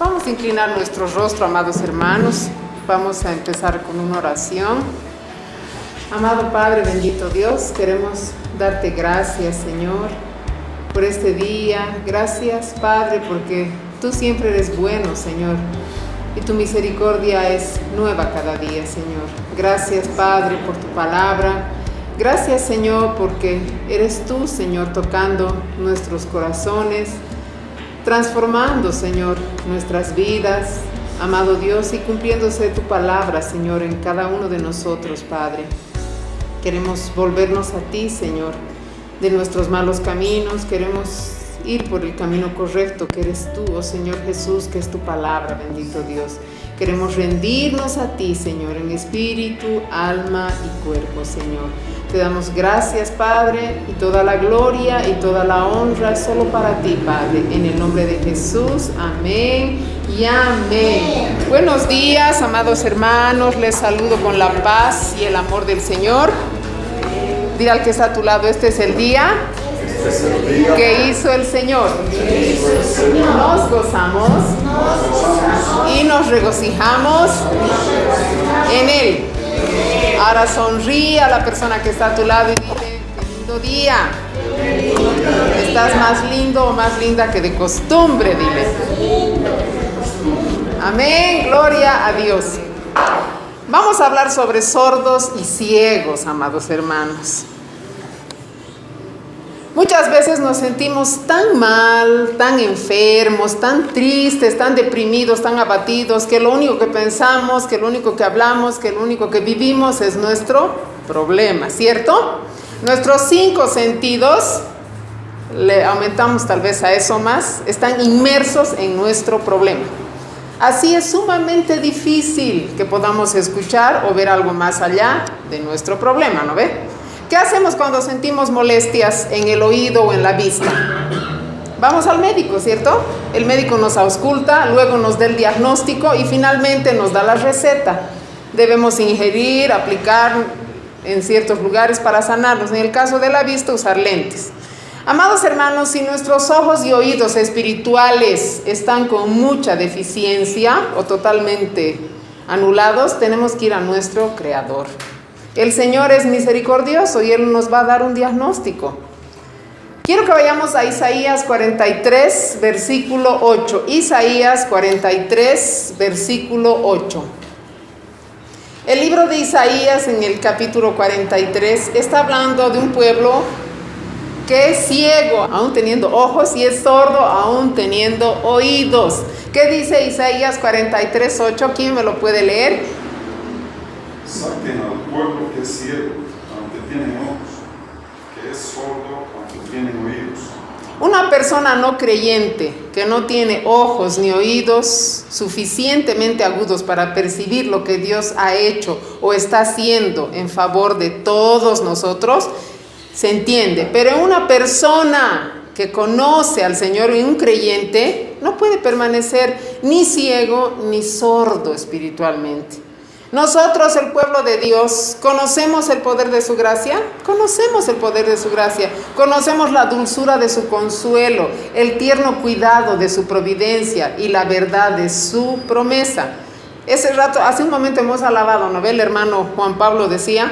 Vamos a inclinar nuestro rostro, amados hermanos. Vamos a empezar con una oración. Amado Padre, bendito Dios, queremos darte gracias, Señor, por este día. Gracias, Padre, porque tú siempre eres bueno, Señor, y tu misericordia es nueva cada día, Señor. Gracias, Padre, por tu palabra. Gracias, Señor, porque eres tú, Señor, tocando nuestros corazones, transformando, Señor, nuestras vidas, amado Dios, y cumpliéndose tu palabra, Señor, en cada uno de nosotros, Padre. Queremos volvernos a ti, Señor, de nuestros malos caminos. Queremos ir por el camino correcto, que eres tú, oh Señor Jesús, que es tu palabra, bendito Dios. Queremos rendirnos a ti, Señor, en espíritu, alma y cuerpo, Señor. Te damos gracias, Padre, y toda la gloria y toda la honra solo para ti, Padre. En el nombre de Jesús, amén y amén. Buenos días, amados hermanos. Les saludo con la paz y el amor del Señor. Dile al que está a tu lado, este es el día que hizo el Señor. Nos gozamos y nos regocijamos en Él. Ahora sonríe a la persona que está a tu lado y dile: qué lindo día. Estás más lindo o más linda que de costumbre, dile. Amén, gloria a Dios. Vamos a hablar sobre sordos y ciegos, amados hermanos. Muchas veces nos sentimos tan mal, tan enfermos, tan tristes, tan deprimidos, tan abatidos, que lo único que pensamos, que lo único que hablamos, que lo único que vivimos es nuestro problema, ¿cierto? Nuestros 5 sentidos, le aumentamos tal vez a eso más, están inmersos en nuestro problema. Así es sumamente difícil que podamos escuchar o ver algo más allá de nuestro problema, ¿no ve? ¿Qué hacemos cuando sentimos molestias en el oído o en la vista? Vamos al médico, ¿cierto? El médico nos ausculta, luego nos da el diagnóstico y finalmente nos da la receta. Debemos ingerir, aplicar en ciertos lugares para sanarnos. En el caso de la vista, usar lentes. Amados hermanos, si nuestros ojos y oídos espirituales están con mucha deficiencia o totalmente anulados, tenemos que ir a nuestro Creador. El Señor es misericordioso y Él nos va a dar un diagnóstico. Quiero que vayamos a Isaías 43, versículo 8. Isaías 43, versículo 8. El libro de Isaías, en el capítulo 43, está hablando de un pueblo que es ciego, aún teniendo ojos, y es sordo, aún teniendo oídos. ¿Qué dice Isaías 43, 8? ¿Quién me lo puede leer? Saquen al pueblo que es ciego, aunque tienen ojos, que es sordo, aunque tienen oídos. Una persona no creyente que no tiene ojos ni oídos suficientemente agudos para percibir lo que Dios ha hecho o está haciendo en favor de todos nosotros, se entiende. Pero una persona que conoce al Señor y un creyente no puede permanecer ni ciego ni sordo espiritualmente. Nosotros, el pueblo de Dios, ¿conocemos el poder de su gracia? Conocemos el poder de su gracia. Conocemos la dulzura de su consuelo, el tierno cuidado de su providencia y la verdad de su promesa. Ese rato, hace un momento hemos alabado, ¿no ve? El hermano Juan Pablo decía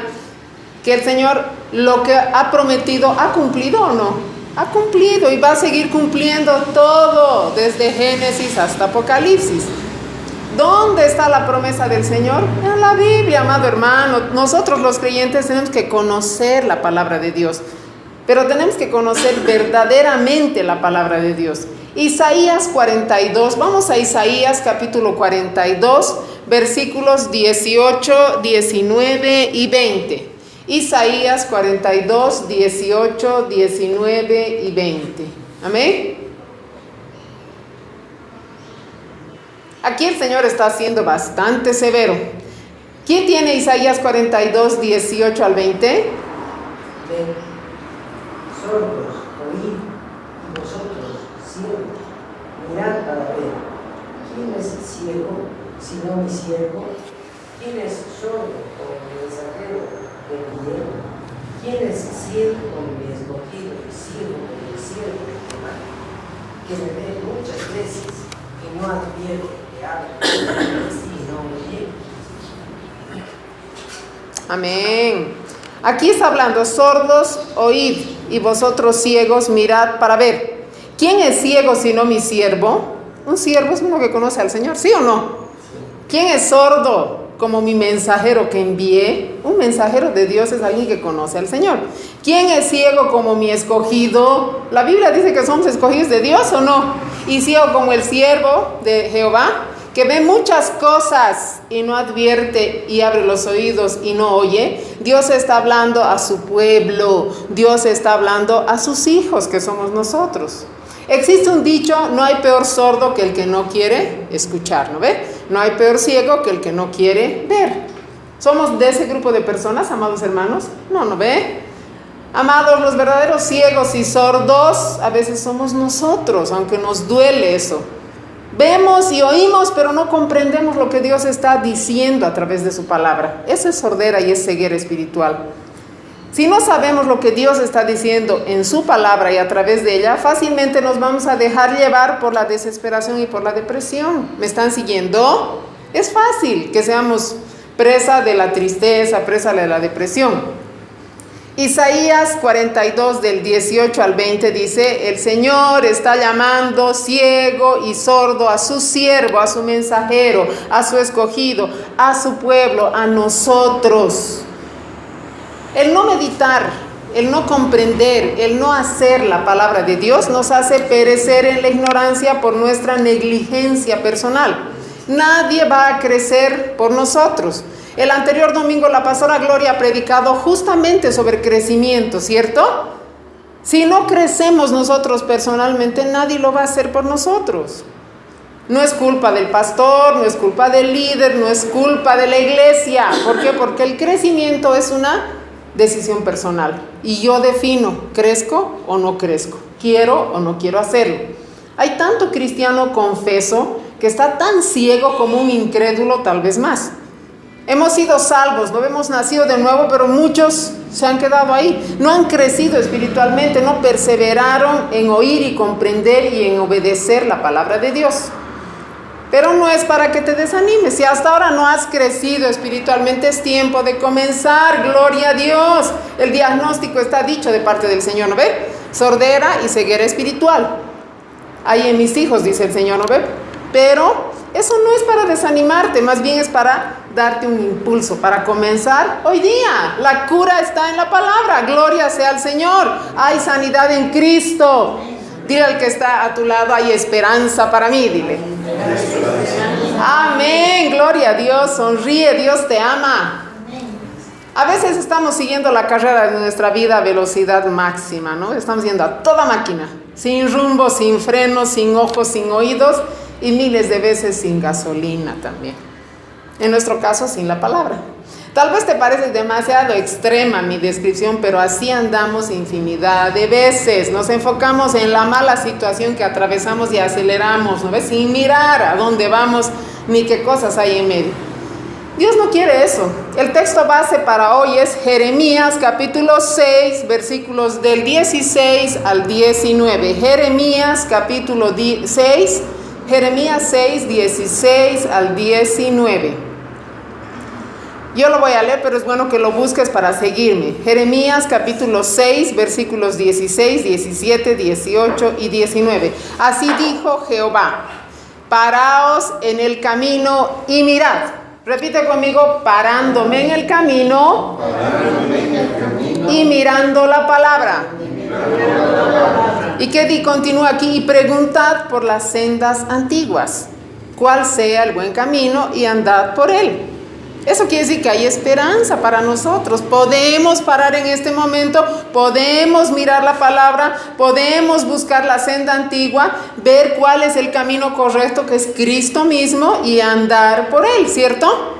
que el Señor lo que ha prometido, ¿ha cumplido o no? Ha cumplido y va a seguir cumpliendo todo, desde Génesis hasta Apocalipsis. ¿Dónde está la promesa del Señor? En la Biblia, amado hermano. Nosotros los creyentes tenemos que conocer la palabra de Dios, pero tenemos que conocer verdaderamente la palabra de Dios. Isaías 42, vamos a Isaías capítulo 42, versículos 18, 19 y 20. Isaías 42, 18, 19 y 20. Amén. Aquí el Señor está siendo bastante severo. ¿Quién tiene Isaías 42, 18 al 20? Ven, sordos, oíd, y vosotros, ciegos, mirad para ver. ¿Quién es ciego, sino mi siervo? ¿Quién es sordo como mi mensajero que envié? ¿Quién es ciego como mi escogido y ciego como mi siervo? Que me ve muchas veces y no advierte que habla y no oye. Amén. Aquí está hablando, sordos, oíd, y vosotros ciegos, mirad para ver. ¿Quién es ciego sino mi siervo? Un siervo es uno que conoce al Señor, ¿sí o no? ¿Quién es sordo como mi mensajero que envié? Un mensajero de Dios es alguien que conoce al Señor. ¿Quién es ciego como mi escogido? La Biblia dice que somos escogidos de Dios, ¿o no? Y ciego como el siervo de Jehová, que ve muchas cosas y no advierte, y abre los oídos y no oye. Dios está hablando a su pueblo, Dios está hablando a sus hijos, que somos nosotros. Existe un dicho, no hay peor sordo que el que no quiere escuchar, ¿no ve? No hay peor ciego que el que no quiere ver. ¿Somos de ese grupo de personas, amados hermanos? ¿No ve? Amados, los verdaderos ciegos y sordos a veces somos nosotros, aunque nos duele eso. Vemos y oímos, pero no comprendemos lo que Dios está diciendo a través de su palabra. Eso es sordera y es ceguera espiritual. Si no sabemos lo que Dios está diciendo en su palabra y a través de ella, fácilmente nos vamos a dejar llevar por la desesperación y por la depresión. ¿Me están siguiendo? Es fácil que seamos presa de la tristeza, presa de la depresión. Isaías 42 del 18 al 20 dice: el Señor está llamando ciego y sordo a su siervo, a su mensajero, a su escogido, a su pueblo, a nosotros. El no meditar, el no comprender, el no hacer la palabra de Dios nos hace perecer en la ignorancia por nuestra negligencia personal. Nadie va a crecer por nosotros. El anterior domingo la pastora Gloria ha predicado justamente sobre crecimiento, ¿cierto? Si no crecemos nosotros personalmente, nadie lo va a hacer por nosotros. No es culpa del pastor, no es culpa del líder, no es culpa de la iglesia. ¿Por qué? Porque el crecimiento es una decisión personal. Y yo defino, ¿crezco o no crezco? ¿Quiero o no quiero hacerlo? Hay tanto cristiano confeso que está tan ciego como un incrédulo, tal vez más. Hemos sido salvos, no hemos nacido de nuevo, pero muchos se han quedado ahí. No han crecido espiritualmente, no perseveraron en oír y comprender y en obedecer la palabra de Dios. Pero no es para que te desanimes. Si hasta ahora no has crecido espiritualmente, es tiempo de comenzar. Gloria a Dios. El diagnóstico está dicho de parte del Señor, ¿no ve? Sordera y ceguera espiritual. Ahí en mis hijos, dice el Señor, ¿no ve? Pero eso no es para desanimarte, más bien es para darte un impulso, para comenzar hoy día. La cura está en la palabra. Gloria sea al Señor. Hay sanidad en Cristo. Dile al que está a tu lado: hay esperanza para mí, dile. Amén, gloria a Dios, sonríe, Dios te ama. A veces estamos siguiendo la carrera de nuestra vida a velocidad máxima, ¿no? Estamos yendo a toda máquina, sin rumbo, sin frenos, sin ojos, sin oídos y miles de veces sin gasolina también. En nuestro caso, sin la palabra. Tal vez te parece demasiado extrema mi descripción, pero así andamos infinidad de veces. Nos enfocamos en la mala situación que atravesamos y aceleramos, ¿no ves? Sin mirar a dónde vamos ni qué cosas hay en medio. Dios no quiere eso. El texto base para hoy es Jeremías capítulo 6, versículos del 16 al 19. Jeremías capítulo 6, Jeremías 6, 16 al 19. Yo lo voy a leer, pero es bueno que lo busques para seguirme. Jeremías capítulo 6, versículos 16, 17, 18 y 19. Así dijo Jehová: paraos en el camino y mirad. Repite conmigo: parándome en el camino y mirando la palabra. ¿Y qué continúa aquí? Y preguntad por las sendas antiguas, cuál sea el buen camino, y andad por él. Eso quiere decir que hay esperanza para nosotros. Podemos parar en este momento, podemos mirar la palabra, podemos buscar la senda antigua, ver cuál es el camino correcto, que es Cristo mismo, y andar por él, ¿cierto?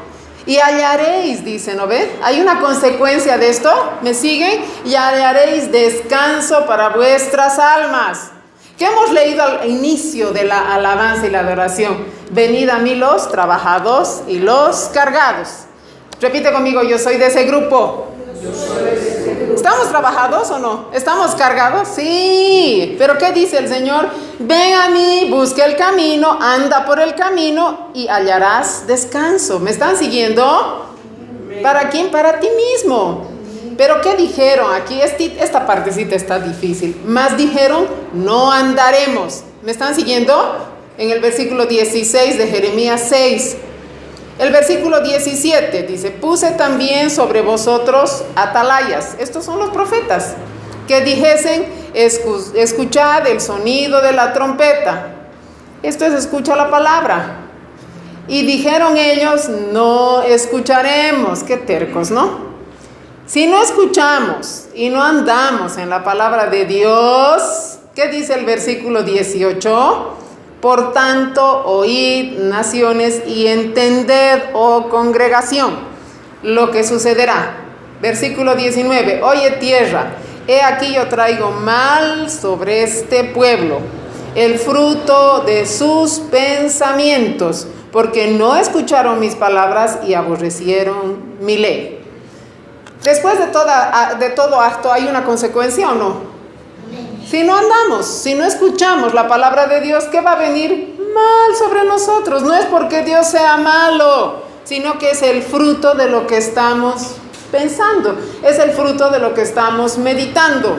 Y hallaréis, dice, ¿no ve? Hay una consecuencia de esto, ¿me siguen? Y hallaréis descanso para vuestras almas. ¿Qué hemos leído al inicio de la alabanza y la adoración? Venid a mí los trabajados y los cargados. Repite conmigo: yo soy de ese grupo. ¿Estamos trabajados o no? ¿Estamos cargados? Sí. Pero ¿qué dice el Señor? Ven a mí, busca el camino, anda por el camino y hallarás descanso. ¿Me están siguiendo? ¿Para quién? Para ti mismo. Pero ¿qué dijeron? Aquí esta partecita está difícil. Más dijeron, no andaremos. ¿Me están siguiendo? En el versículo 16 de Jeremías 6. El versículo 17 dice, puse también sobre vosotros atalayas. Estos son los profetas que dijesen, escuchad el sonido de la trompeta. Esto es, escucha la palabra. Y dijeron ellos, no escucharemos. Qué tercos, ¿no? Si no escuchamos y no andamos en la palabra de Dios, ¿qué dice el versículo 18? Por tanto, oíd, naciones, y entended, oh congregación, lo que sucederá. Versículo 19, oye tierra, he aquí yo traigo mal sobre este pueblo, el fruto de sus pensamientos, porque no escucharon mis palabras y aborrecieron mi ley. Después de todo acto, ¿hay una consecuencia o no? Si no andamos, si no escuchamos la palabra de Dios, ¿qué va a venir mal sobre nosotros? No es porque Dios sea malo, sino que es el fruto de lo que estamos pensando, es el fruto de lo que estamos meditando.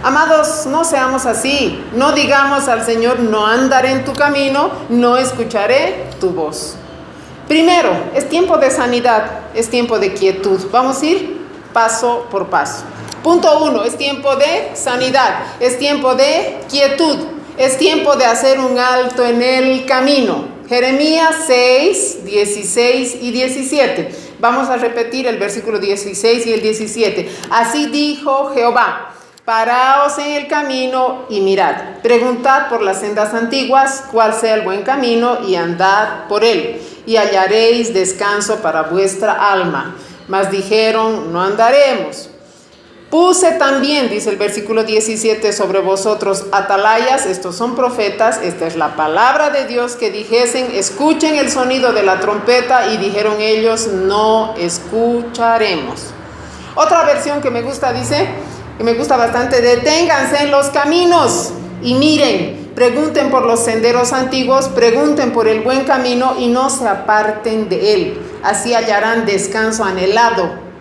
Amados, no seamos así, no digamos al Señor, no andaré en tu camino, no escucharé tu voz. Primero, es tiempo de sanidad, es tiempo de quietud. Vamos a ir paso por paso. Punto 1, es tiempo de sanidad, es tiempo de quietud, es tiempo de hacer un alto en el camino. Jeremías 6, 16 y 17. Vamos a repetir el versículo 16 y el 17. Así dijo Jehová, paraos en el camino y mirad, preguntad por las sendas antiguas cuál sea el buen camino y andad por él, y hallaréis descanso para vuestra alma. Mas dijeron, no andaremos. Puse también, dice el versículo 17, sobre vosotros atalayas, estos son profetas, esta es la palabra de Dios, que dijesen, escuchen el sonido de la trompeta, y dijeron ellos, no escucharemos. Otra versión que me gusta dice, que me gusta bastante, deténganse en los caminos y miren, pregunten por los senderos antiguos, pregunten por el buen camino y no se aparten de él, así hallarán descanso anhelado.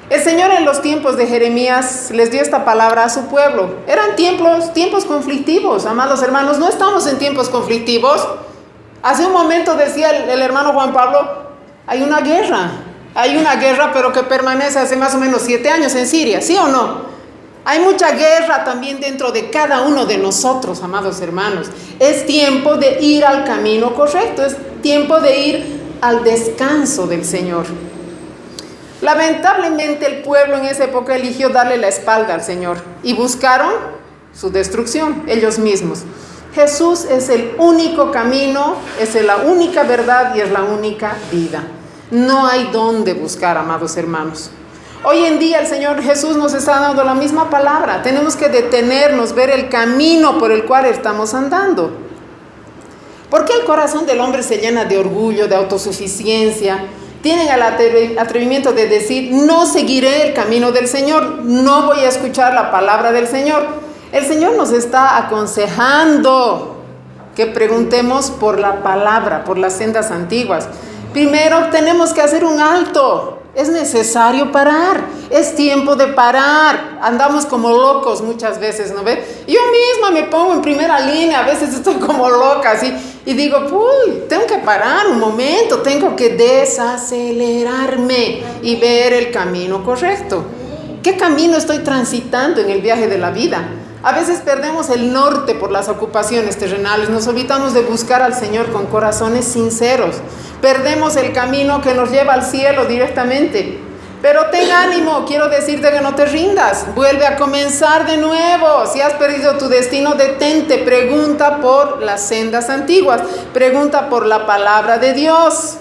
El Señor en los tiempos de Jeremías les dio esta palabra a su pueblo. Eran tiempos conflictivos, amados hermanos. No estamos en tiempos conflictivos. Hace un momento decía el hermano Juan Pablo, hay una guerra, pero que permanece hace más o menos 7 años en Siria, ¿sí o no? Hay mucha guerra también dentro de cada uno de nosotros, amados hermanos. Es tiempo de ir al camino correcto, es tiempo de ir al descanso del Señor. Lamentablemente el pueblo en esa época eligió darle la espalda al Señor y buscaron su destrucción ellos mismos. Jesús es el único camino, es la única verdad y es la única vida. No hay dónde buscar, amados hermanos. Hoy en día el Señor Jesús nos está dando la misma palabra. Tenemos que detenernos, ver el camino por el cual estamos andando. ¿Por qué el corazón del hombre se llena de orgullo, de autosuficiencia? Tienen el atrevimiento de decir, no seguiré el camino del Señor, no voy a escuchar la palabra del Señor. El Señor nos está aconsejando que preguntemos por la palabra, por las sendas antiguas. Primero tenemos que hacer un alto, es necesario parar, es tiempo de parar. Andamos como locos muchas veces, ¿no ves? Yo misma me pongo en primera línea, a veces estoy como loca así, y digo, uy, tengo que parar un momento, tengo que desacelerarme y ver el camino correcto. ¿Qué camino estoy transitando en el viaje de la vida? A veces perdemos el norte por las ocupaciones terrenales, nos olvidamos de buscar al Señor con corazones sinceros. Perdemos el camino que nos lleva al cielo directamente. Pero ten ánimo, quiero decirte que no te rindas, vuelve a comenzar de nuevo. Si has perdido tu destino, detente, pregunta por las sendas antiguas, pregunta por la palabra de Dios.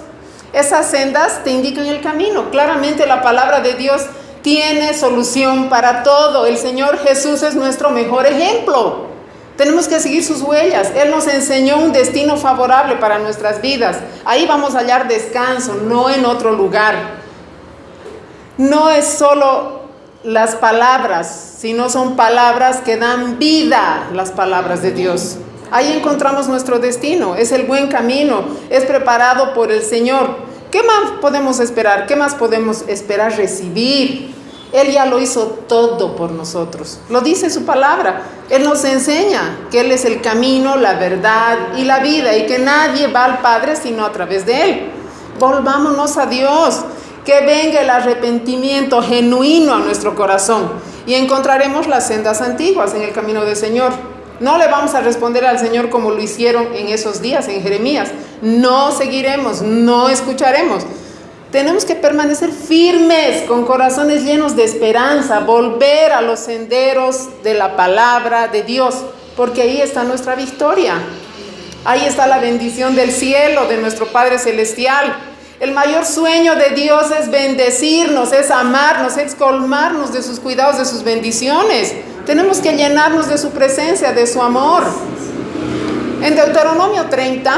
Esas sendas te indican el camino. Claramente la palabra de Dios tiene solución para todo. El Señor Jesús es nuestro mejor ejemplo. Tenemos que seguir sus huellas. Él nos enseñó un destino favorable para nuestras vidas. Ahí vamos a hallar descanso, no en otro lugar. No es solo las palabras, sino son palabras que dan vida, las palabras de Dios. Ahí encontramos nuestro destino, es el buen camino, es preparado por el Señor. ¿Qué más podemos esperar? ¿Qué más podemos esperar recibir? Él ya lo hizo todo por nosotros. Lo dice su palabra. Él nos enseña que Él es el camino, la verdad y la vida, y que nadie va al Padre sino a través de Él. Volvámonos a Dios, que venga el arrepentimiento genuino a nuestro corazón y encontraremos las sendas antiguas en el camino del Señor. No le vamos a responder al Señor como lo hicieron en esos días en Jeremías. No seguiremos, no escucharemos. Tenemos que permanecer firmes, con corazones llenos de esperanza, volver a los senderos de la palabra de Dios, porque ahí está nuestra victoria. Ahí está la bendición del cielo, de nuestro Padre Celestial. El mayor sueño de Dios es bendecirnos, es amarnos, es colmarnos de sus cuidados, de sus bendiciones. Tenemos que llenarnos de su presencia, de su amor. En Deuteronomio 30,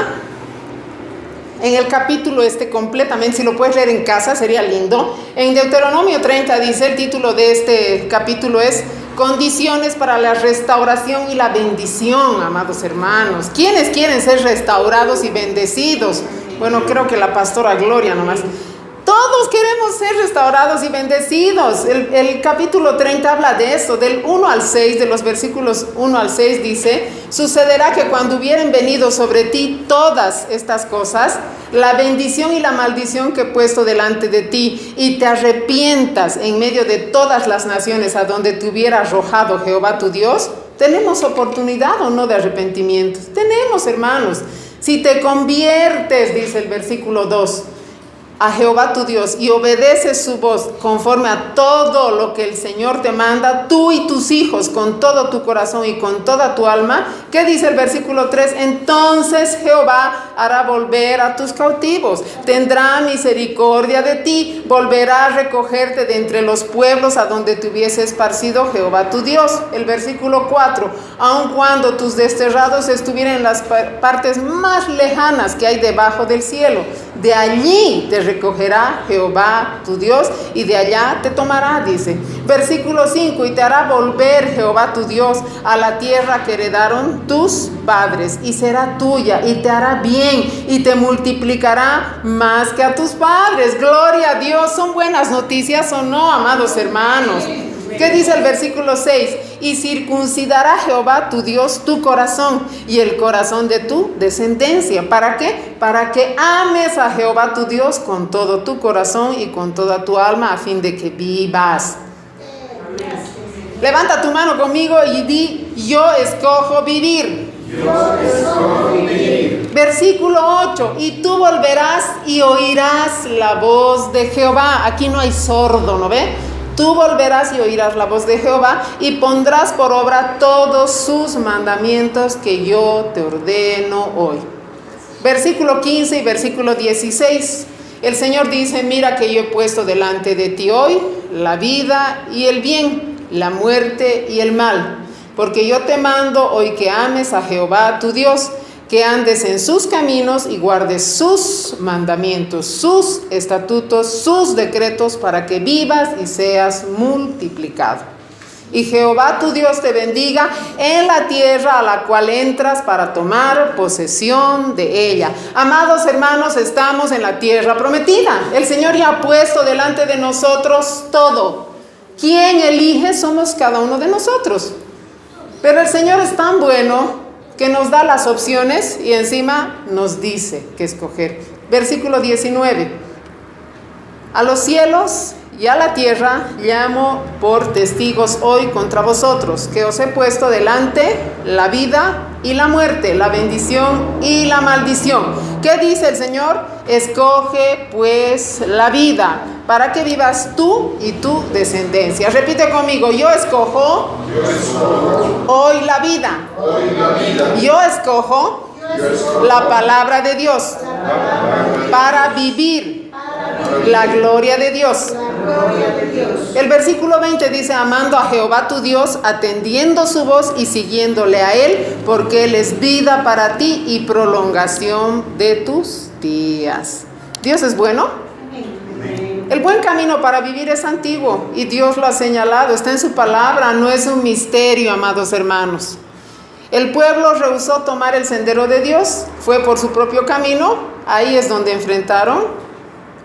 en el capítulo completamente, si lo puedes leer en casa, sería lindo. En Deuteronomio 30 dice, el título de este capítulo es Condiciones para la restauración y la bendición, amados hermanos. ¿Quiénes quieren ser restaurados y bendecidos? Bueno, creo que la pastora Gloria nomás. Todos queremos ser restaurados y bendecidos. El capítulo 30 habla de eso, del 1 al 6, de los versículos 1 al 6 dice: sucederá que cuando hubieren venido sobre ti todas estas cosas, la bendición y la maldición que he puesto delante de ti, y te arrepientas en medio de todas las naciones a donde te hubiera arrojado Jehová tu Dios. ¿Tenemos oportunidad o no de arrepentimiento? Tenemos, hermanos. Si te conviertes, dice el versículo 2, a Jehová tu Dios y obedeces su voz conforme a todo lo que el Señor te manda, tú y tus hijos, con todo tu corazón y con toda tu alma, ¿qué dice el versículo 3? Entonces Jehová hará volver a tus cautivos, tendrá misericordia de ti, volverá a recogerte de entre los pueblos a donde te hubiese esparcido Jehová tu Dios. El versículo 4, aun cuando tus desterrados estuvieran en las partes más lejanas que hay debajo del cielo, de allí te recogerá Jehová tu Dios y de allá te tomará, dice. Versículo 5, y te hará volver Jehová tu Dios a la tierra que heredaron tus padres, y será tuya, y te hará bien, y te multiplicará más que a tus padres. Gloria a Dios. ¿Son buenas noticias o no, amados hermanos? ¿Qué dice el versículo 6? Y circuncidará Jehová tu Dios tu corazón y el corazón de tu descendencia. ¿Para qué? Para que ames a Jehová tu Dios con todo tu corazón y con toda tu alma, a fin de que vivas. Levanta tu mano conmigo y di: yo escojo vivir. Yo escojo vivir. Versículo 8, y tú volverás y oirás la voz de Jehová. Aquí no hay sordo, ¿no ve? Tú volverás y oirás la voz de Jehová y pondrás por obra todos sus mandamientos que yo te ordeno hoy. Versículo 15 y versículo 16. El Señor dice: mira que yo he puesto delante de ti hoy la vida y el bien, la muerte y el mal. Porque yo te mando hoy que ames a Jehová tu Dios, que andes en sus caminos y guardes sus mandamientos, sus estatutos, sus decretos, para que vivas y seas multiplicado. Y Jehová tu Dios te bendiga en la tierra a la cual entras para tomar posesión de ella. Amados hermanos, estamos en la tierra prometida. El Señor ya ha puesto delante de nosotros todo. Quien elige somos cada uno de nosotros. Pero el Señor es tan bueno que nos da las opciones y encima nos dice qué escoger. Versículo 19. A los cielos y a la tierra llamo por testigos hoy contra vosotros, que os he puesto delante la vida y la muerte, la bendición y la maldición. ¿Qué dice el Señor? Escoge pues la vida, para que vivas tú y tu descendencia. Repite conmigo: yo escojo hoy la vida. Yo escojo la palabra de Dios para vivir la gloria de Dios. El versículo 20 dice: amando a Jehová tu Dios, atendiendo su voz y siguiéndole a Él, porque Él es vida para ti y prolongación de tus días. ¿Dios es bueno? El buen camino para vivir es antiguo y Dios lo ha señalado, está en su palabra, no es un misterio, amados hermanos. El pueblo rehusó tomar el sendero de Dios, fue por su propio camino, ahí es donde enfrentaron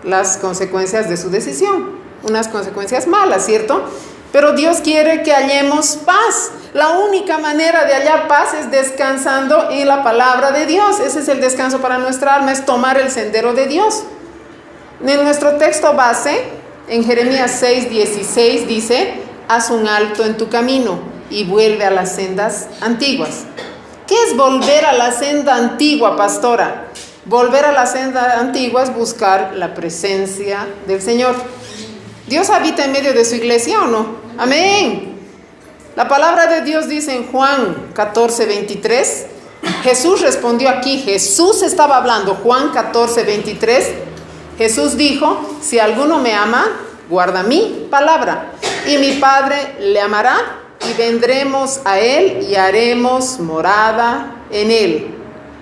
las consecuencias de su decisión, unas consecuencias malas, ¿cierto? Pero Dios quiere que hallemos paz. La única manera de hallar paz es descansando en la palabra de Dios. Ese es el descanso para nuestra alma, es tomar el sendero de Dios. En nuestro texto base, en Jeremías 6:16 dice: haz un alto en tu camino y vuelve a las sendas antiguas. ¿Qué es volver a la senda antigua, pastora? Volver a la senda antigua es buscar la presencia del Señor. ¿Dios habita en medio de su iglesia o no? Amén. La palabra de Dios dice en Juan 14:23, Jesús respondió aquí, Jesús estaba hablando, Juan 14:23, Jesús dijo: si alguno me ama, guarda mi palabra, y mi Padre le amará, y vendremos a él y haremos morada en él.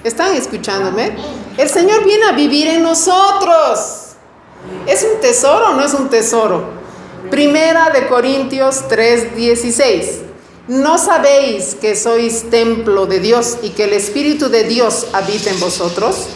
¿Están escuchándome? El Señor viene a vivir en nosotros. ¿Es un tesoro o no es un tesoro? Primera de Corintios 3:16. ¿No sabéis que sois templo de Dios y que el Espíritu de Dios habita en vosotros?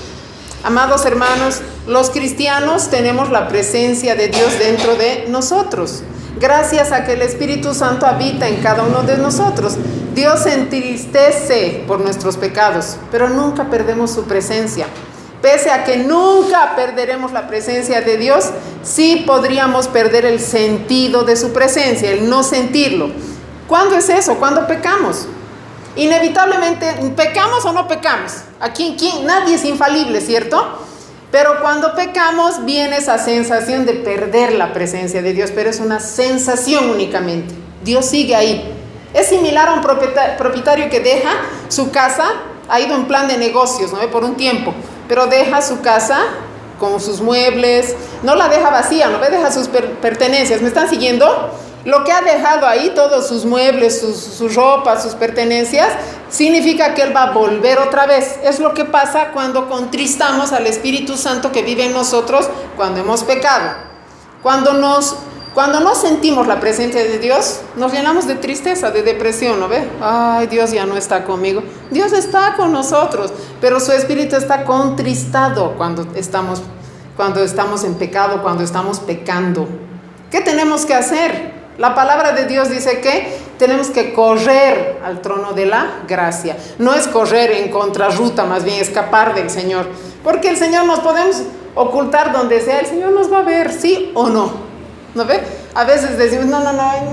Amados hermanos, los cristianos tenemos la presencia de Dios dentro de nosotros. Gracias a que el Espíritu Santo habita en cada uno de nosotros. Dios se entristece por nuestros pecados, pero nunca perdemos su presencia. Pese a que nunca perderemos la presencia de Dios, sí podríamos perder el sentido de su presencia, el no sentirlo. ¿Cuándo es eso? ¿Cuándo pecamos? Inevitablemente, ¿pecamos o no pecamos? Aquí nadie es infalible, ¿cierto? Pero cuando pecamos viene esa sensación de perder la presencia de Dios, pero es una sensación únicamente. Dios sigue ahí. Es similar a un propietario que deja su casa, ha ido en plan de negocios, ¿no? Por un tiempo, pero deja su casa con sus muebles, no la deja vacía, ¿no? Deja sus pertenencias. ¿Me están siguiendo? Lo que ha dejado ahí, todos sus muebles, sus ropas, sus pertenencias, significa que Él va a volver otra vez. Es lo que pasa cuando contristamos al Espíritu Santo que vive en nosotros cuando hemos pecado. Cuando no sentimos la presencia de Dios, nos llenamos de tristeza, de depresión, ¿no ve? Ay, Dios ya no está conmigo. Dios está con nosotros, pero su espíritu está contristado cuando estamos en pecado, cuando estamos pecando. ¿Qué tenemos que hacer? La palabra de Dios dice que tenemos que correr al trono de la gracia. No es correr en contrarruta, más bien escapar del Señor. Porque el Señor nos podemos ocultar donde sea, el Señor nos va a ver, ¿sí o no? ¿No ve? A veces decimos, no,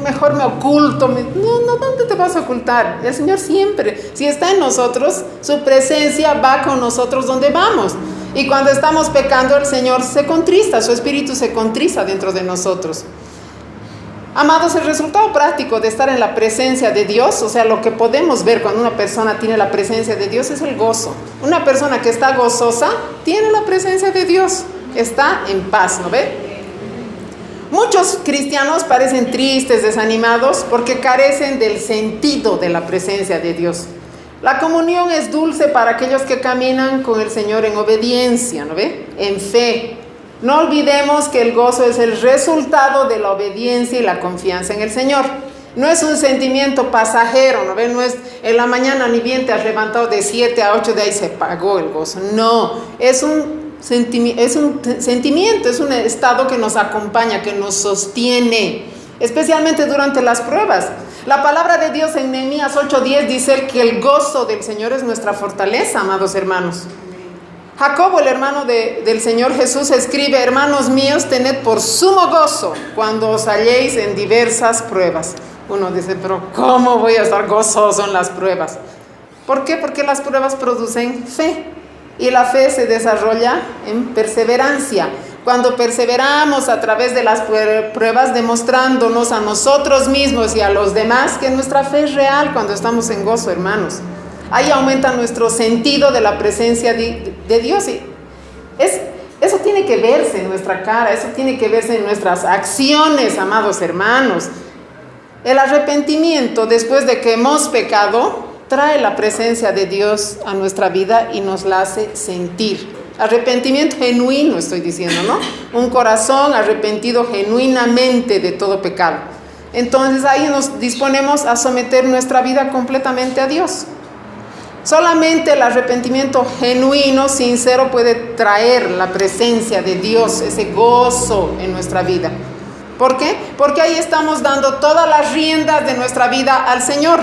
mejor me oculto. No, ¿dónde te vas a ocultar? El Señor siempre, si está en nosotros, su presencia va con nosotros donde vamos. Y cuando estamos pecando, el Señor se contrista, su espíritu se contrista dentro de nosotros. Amados, el resultado práctico de estar en la presencia de Dios, o sea, lo que podemos ver cuando una persona tiene la presencia de Dios es el gozo. Una persona que está gozosa tiene la presencia de Dios, está en paz, ¿no ve? Muchos cristianos parecen tristes, desanimados, porque carecen del sentido de la presencia de Dios. La comunión es dulce para aquellos que caminan con el Señor en obediencia, ¿no ve? En fe. No olvidemos que el gozo es el resultado de la obediencia y la confianza en el Señor. No es un sentimiento pasajero, ¿no ve? No es en la mañana ni bien te has levantado de 7 a 8, de ahí se pagó el gozo. No, es un sentimiento, es un estado que nos acompaña, que nos sostiene, especialmente durante las pruebas. La palabra de Dios en Nehemías 8:10 dice que el gozo del Señor es nuestra fortaleza, amados hermanos. Jacobo, el hermano del Señor Jesús, escribe: hermanos míos, tened por sumo gozo cuando os halléis en diversas pruebas. Uno dice, pero ¿cómo voy a estar gozoso en las pruebas? ¿Por qué? Porque las pruebas producen fe. Y la fe se desarrolla en perseverancia. Cuando perseveramos a través de las pruebas, demostrándonos a nosotros mismos y a los demás que nuestra fe es real cuando estamos en gozo, hermanos. Ahí aumenta nuestro sentido de la presencia de Dios. Y eso tiene que verse en nuestra cara, eso tiene que verse en nuestras acciones, amados hermanos. El arrepentimiento, después de que hemos pecado, trae la presencia de Dios a nuestra vida y nos la hace sentir. Arrepentimiento genuino, estoy diciendo, ¿no? Un corazón arrepentido genuinamente de todo pecado. Entonces ahí nos disponemos a someter nuestra vida completamente a Dios. Solamente el arrepentimiento genuino, sincero, puede traer la presencia de Dios, ese gozo en nuestra vida. ¿Por qué? Porque ahí estamos dando todas las riendas de nuestra vida al Señor.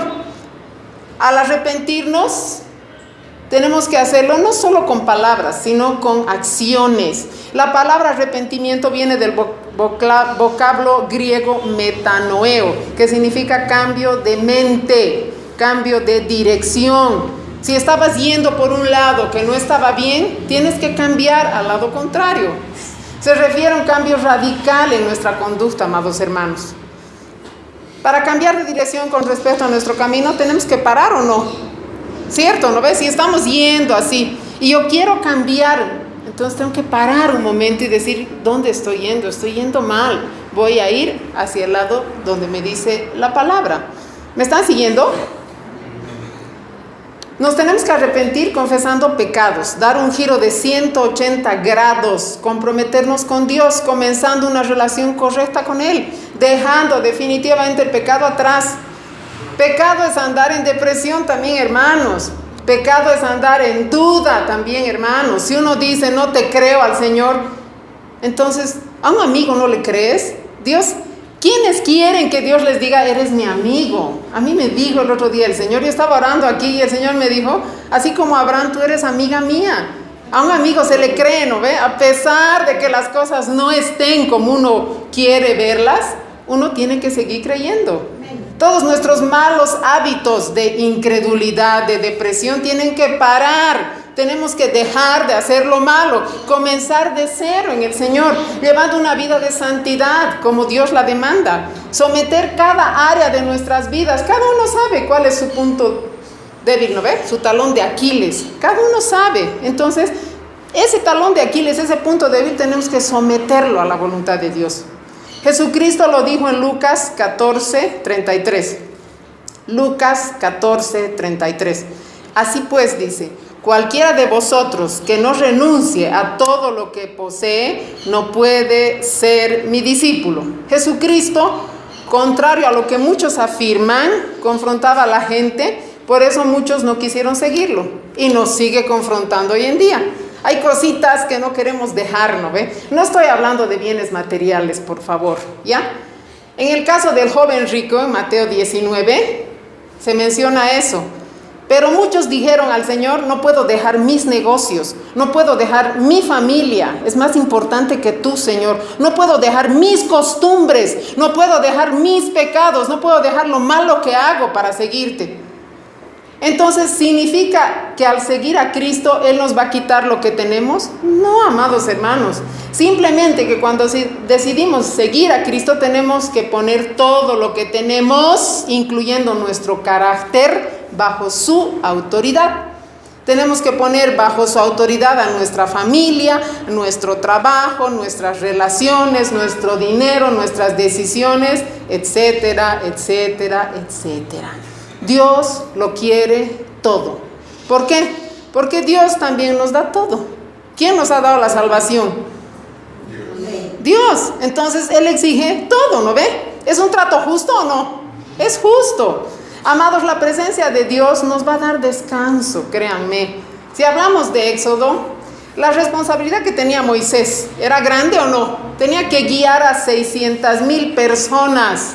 Al arrepentirnos, tenemos que hacerlo no solo con palabras, sino con acciones. La palabra arrepentimiento viene del vocablo griego metanoeo, que significa cambio de mente, cambio de dirección. Si estabas yendo por un lado que no estaba bien, tienes que cambiar al lado contrario. Se refiere a un cambio radical en nuestra conducta, amados hermanos. Para cambiar de dirección con respecto a nuestro camino, tenemos que parar o no. ¿Cierto? ¿No ves? Si estamos yendo así y yo quiero cambiar, entonces tengo que parar un momento y decir, ¿dónde estoy yendo? Estoy yendo mal. Voy a ir hacia el lado donde me dice la palabra. ¿Me están siguiendo? Nos tenemos que arrepentir confesando pecados, dar un giro de 180 grados, comprometernos con Dios, comenzando una relación correcta con Él, dejando definitivamente el pecado atrás. Pecado es andar en depresión también, hermanos. Pecado es andar en duda también, hermanos. Si uno dice, no te creo al Señor, entonces, ¿a un amigo no le crees? Dios, ¿quiénes quieren que Dios les diga, eres mi amigo? A mí me dijo el otro día el Señor, yo estaba orando aquí y el Señor me dijo, así como Abraham, tú eres amiga mía. A un amigo se le cree, ¿no ve? A pesar de que las cosas no estén como uno quiere verlas, uno tiene que seguir creyendo. Todos nuestros malos hábitos de incredulidad, de depresión, tienen que parar. Tenemos que dejar de hacer lo malo, comenzar de cero en el Señor, llevando una vida de santidad como Dios la demanda. Someter cada área de nuestras vidas. Cada uno sabe cuál es su punto débil, ¿no ve? Su talón de Aquiles. Cada uno sabe. Entonces, ese talón de Aquiles, ese punto débil, tenemos que someterlo a la voluntad de Dios. Jesucristo lo dijo en Lucas 14:33. Lucas 14:33. Así pues, dice, cualquiera de vosotros que no renuncie a todo lo que posee, no puede ser mi discípulo. Jesucristo, contrario a lo que muchos afirman, confrontaba a la gente, por eso muchos no quisieron seguirlo y nos sigue confrontando hoy en día. Hay cositas que no queremos dejar, ¿no ve? No estoy hablando de bienes materiales, por favor, ¿ya? En el caso del joven rico, en Mateo 19, se menciona eso. Pero muchos dijeron al Señor, no puedo dejar mis negocios, no puedo dejar mi familia, es más importante que tú, Señor. No puedo dejar mis costumbres, no puedo dejar mis pecados, no puedo dejar lo malo que hago para seguirte. Entonces, ¿significa que al seguir a Cristo Él nos va a quitar lo que tenemos? No, amados hermanos. Simplemente que cuando decidimos seguir a Cristo tenemos que poner todo lo que tenemos, incluyendo nuestro carácter, bajo su autoridad. Tenemos que poner bajo su autoridad a nuestra familia, nuestro trabajo, nuestras relaciones, nuestro dinero, nuestras decisiones, etcétera, etcétera, etcétera. Dios lo quiere todo. ¿Por qué? Porque Dios también nos da todo. ¿Quién nos ha dado la salvación? Dios. Entonces Él exige todo, ¿no ve? ¿Es un trato justo o no? Es justo. Amados, la presencia de Dios nos va a dar descanso, créanme. Si hablamos de Éxodo, la responsabilidad que tenía Moisés, ¿era grande o no? Tenía que guiar a 600,000 personas.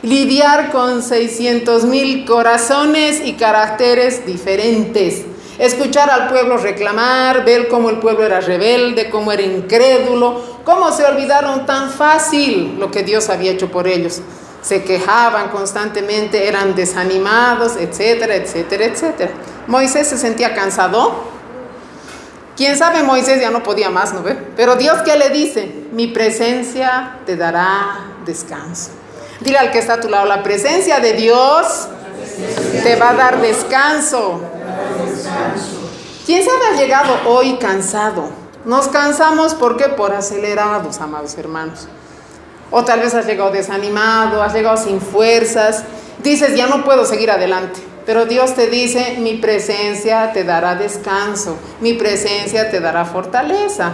Lidiar con 600,000 corazones y caracteres diferentes. Escuchar al pueblo reclamar, ver cómo el pueblo era rebelde, cómo era incrédulo, cómo se olvidaron tan fácil lo que Dios había hecho por ellos. Se quejaban constantemente, eran desanimados, etcétera, etcétera, etcétera. Moisés se sentía cansado. Quién sabe, Moisés ya no podía más, ¿no ve? Pero Dios, ¿qué le dice? Mi presencia te dará descanso. Dile al que está a tu lado, la presencia de Dios te va a dar descanso. ¿Quién sabe ha llegado hoy cansado? Nos cansamos, ¿por qué? Por acelerados, amados hermanos. O tal vez has llegado desanimado, has llegado sin fuerzas. Dices, ya no puedo seguir adelante. Pero Dios te dice, mi presencia te dará descanso, mi presencia te dará fortaleza.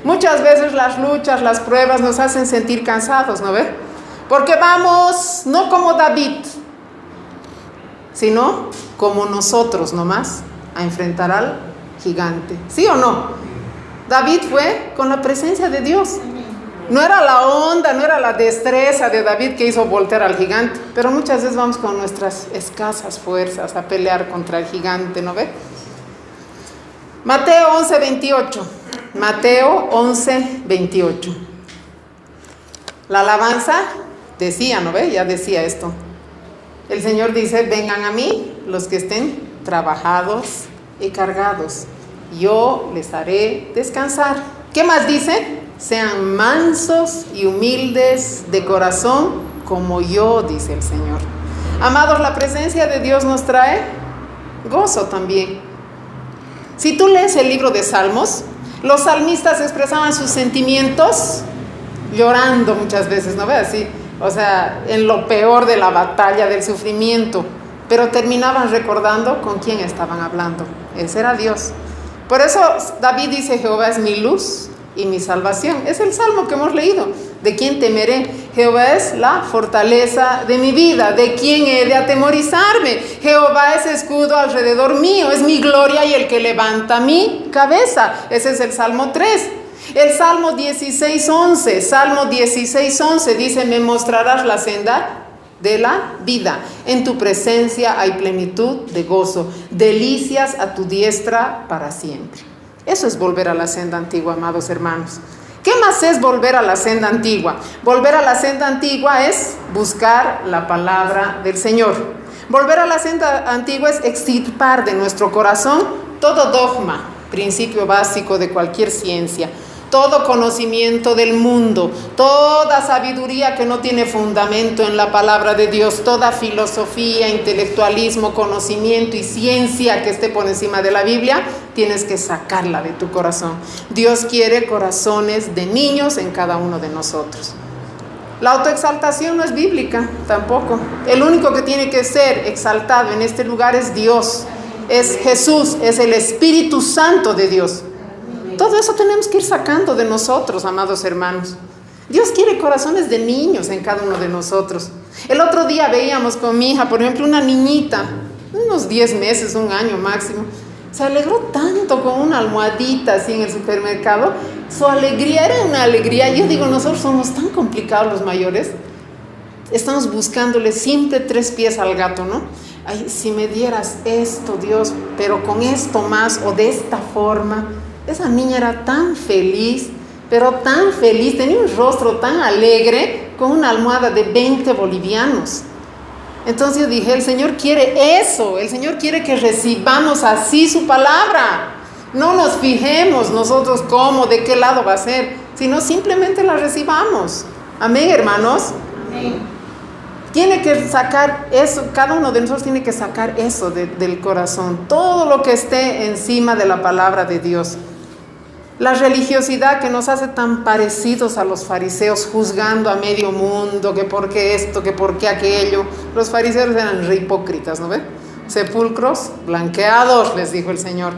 Muchas veces las luchas, las pruebas nos hacen sentir cansados, ¿no ve? Porque vamos, no como David, sino como nosotros nomás, a enfrentar al gigante. ¿Sí o no? David fue con la presencia de Dios. No era la onda, no era la destreza de David que hizo voltear al gigante, pero muchas veces vamos con nuestras escasas fuerzas a pelear contra el gigante, ¿no ve? Mateo 11:28. Mateo 11:28. La alabanza decía, ¿no ve? Ya decía esto. El Señor dice, vengan a mí los que estén trabajados y cargados, yo les haré descansar. ¿Qué más dice? Sean mansos y humildes de corazón, como yo, dice el Señor. Amados, la presencia de Dios nos trae gozo también. Si tú lees el libro de Salmos, los salmistas expresaban sus sentimientos llorando muchas veces, ¿no ves? Así, o sea, en lo peor de la batalla, del sufrimiento, pero terminaban recordando con quién estaban hablando. Ese era Dios. Por eso David dice, Jehová es mi luz y mi salvación. Es el salmo que hemos leído. ¿De quién temeré? Jehová es la fortaleza de mi vida. ¿De quién he de atemorizarme? Jehová es escudo alrededor mío. Es mi gloria y el que levanta mi cabeza. Ese es el Salmo 3. El Salmo 16:11. Salmo 16:11 dice, me mostrarás la senda de la vida. En tu presencia hay plenitud de gozo. Delicias a tu diestra para siempre. Eso es volver a la senda antigua, amados hermanos. ¿Qué más es volver a la senda antigua? Volver a la senda antigua es buscar la palabra del Señor. Volver a la senda antigua es extirpar de nuestro corazón todo dogma, principio básico de cualquier ciencia, todo conocimiento del mundo, toda sabiduría que no tiene fundamento en la palabra de Dios, toda filosofía, intelectualismo, conocimiento y ciencia que esté por encima de la Biblia, tienes que sacarla de tu corazón. Dios quiere corazones de niños en cada uno de nosotros. La autoexaltación no es bíblica tampoco. El único que tiene que ser exaltado en este lugar es Dios, es Jesús, es el Espíritu Santo de Dios. Todo eso tenemos que ir sacando de nosotros, amados hermanos. Dios quiere corazones de niños en cada uno de nosotros. El otro día veíamos con mi hija, por ejemplo, una niñita, unos 10 meses, un año máximo. Se alegró tanto con una almohadita así en el supermercado. Su alegría era una alegría. Yo digo, nosotros somos tan complicados los mayores. Estamos buscándole siempre 3 pies al gato, ¿no? Ay, si me dieras esto, Dios, pero con esto más o de esta forma. Esa niña era tan feliz, pero tan feliz, tenía un rostro tan alegre con una almohada de 20 bolivianos. Entonces yo dije, el Señor quiere eso, el Señor quiere que recibamos así su palabra. No nos fijemos nosotros cómo, de qué lado va a ser, sino simplemente la recibamos. Amén, hermanos. Amén. Tiene que sacar eso, cada uno de nosotros tiene que sacar eso del corazón, todo lo que esté encima de la palabra de Dios. La religiosidad que nos hace tan parecidos a los fariseos, juzgando a medio mundo, que por qué esto, que por qué aquello. Los fariseos eran re hipócritas, ¿no ve? Sepulcros blanqueados, les dijo el Señor.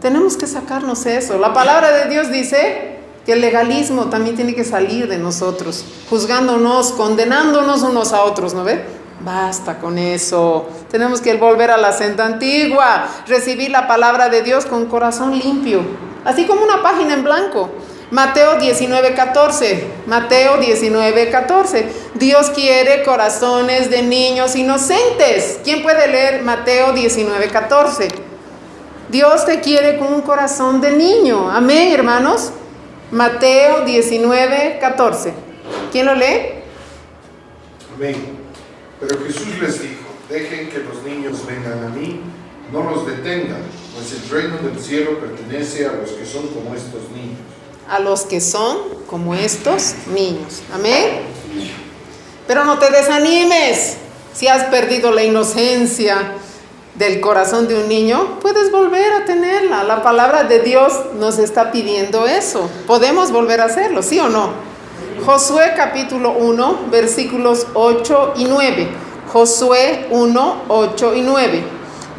Tenemos que sacarnos eso. La palabra de Dios dice que el legalismo también tiene que salir de nosotros, juzgándonos, condenándonos unos a otros, ¿no ve? Basta con eso. Tenemos que volver a la senda antigua, recibir la palabra de Dios con corazón limpio, así como una página en blanco. Mateo 19:14. Mateo 19:14. Dios quiere corazones de niños inocentes. ¿Quién puede leer Mateo 19:14? Dios te quiere con un corazón de niño. Amén, hermanos. Mateo 19:14. ¿Quién lo lee? Amén. Pero Jesús les dijo, dejen que los niños vengan a mí, no los detengan, pues el reino del cielo pertenece a los que son como estos niños. A los que son como estos niños. Amén. Pero no te desanimes. Si has perdido la inocencia del corazón de un niño, puedes volver a tenerla. La palabra de Dios nos está pidiendo eso. Podemos volver a hacerlo, ¿sí o no? Josué capítulo 1, versículos 8 y 9. Josué 1, 8 y 9.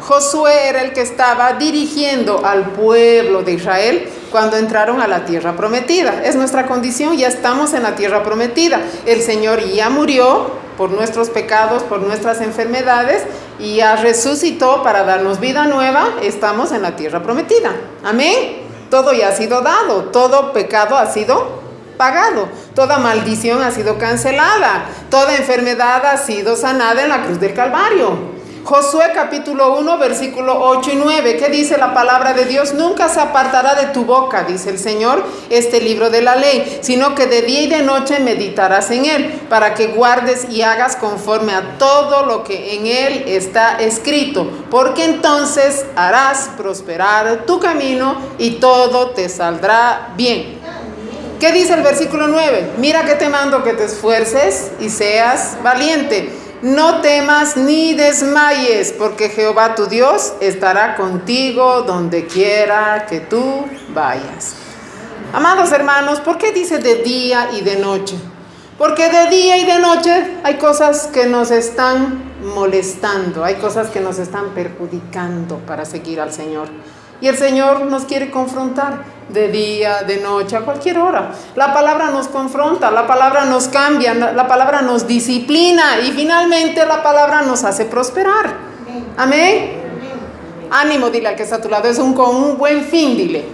Josué era el que estaba dirigiendo al pueblo de Israel cuando entraron a la tierra prometida. Es nuestra condición, ya estamos en la tierra prometida. El Señor ya murió por nuestros pecados, por nuestras enfermedades, y ya resucitó para darnos vida nueva. Estamos en la tierra prometida. Amén. Todo ya ha sido dado, todo pecado ha sido pagado, toda maldición ha sido cancelada, toda enfermedad ha sido sanada en la cruz del Calvario. Josué capítulo 1, versículo 8 y 9, ¿qué dice la palabra de Dios? Nunca se apartará de tu boca, dice el Señor, este libro de la ley, sino que de día y de noche meditarás en él, para que guardes y hagas conforme a todo lo que en él está escrito, porque entonces harás prosperar tu camino y todo te saldrá bien. ¿Qué dice el versículo 9? Mira que te mando que te esfuerces y seas valiente. No temas ni desmayes, porque Jehová tu Dios estará contigo donde quiera que tú vayas. Amados hermanos, ¿por qué dice de día y de noche? Porque de día y de noche hay cosas que nos están molestando, hay cosas que nos están perjudicando para seguir al Señor. Y el Señor nos quiere confrontar de día, de noche, a cualquier hora. La palabra nos confronta, la palabra nos cambia, la palabra nos disciplina y finalmente la palabra nos hace prosperar. Amén. Ánimo, dile al que está a tu lado, con un buen fin, dile.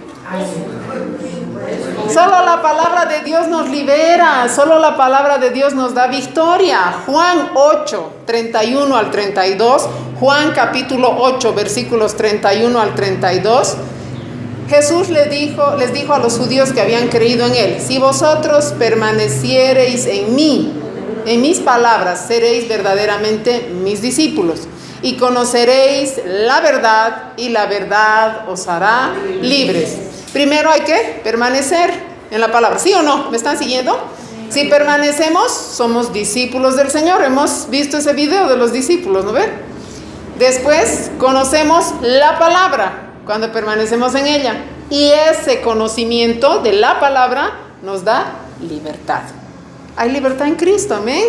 Solo la palabra de Dios nos libera, solo la palabra de Dios nos da victoria. Juan 8, 31 al 32, Juan capítulo 8, versículos 31 al 32. Jesús les dijo a los judíos que habían creído en él: si vosotros permaneciereis en mí, en mis palabras, seréis verdaderamente mis discípulos, y conoceréis la verdad, y la verdad os hará libres. Primero hay que permanecer en la palabra, ¿sí o no? ¿Me están siguiendo? Si permanecemos, somos discípulos del Señor. Hemos visto ese video de los discípulos, ¿no ven? Después conocemos la palabra cuando permanecemos en ella, y ese conocimiento de la palabra nos da libertad. Hay libertad en Cristo, amén.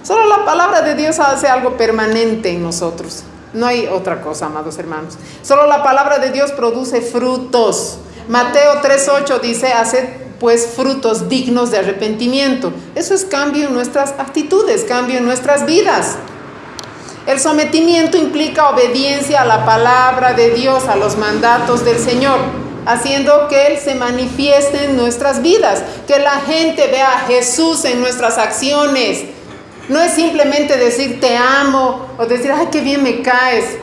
Solo la palabra de Dios hace algo permanente en nosotros. No hay otra cosa, amados hermanos. Solo la palabra de Dios produce frutos. Mateo 3:8 dice: haced pues frutos dignos de arrepentimiento. Eso es cambio en nuestras actitudes, cambio en nuestras vidas. El sometimiento implica obediencia a la palabra de Dios, a los mandatos del Señor, haciendo que Él se manifieste en nuestras vidas, que la gente vea a Jesús en nuestras acciones. No es simplemente decir te amo o decir ay qué bien me caes.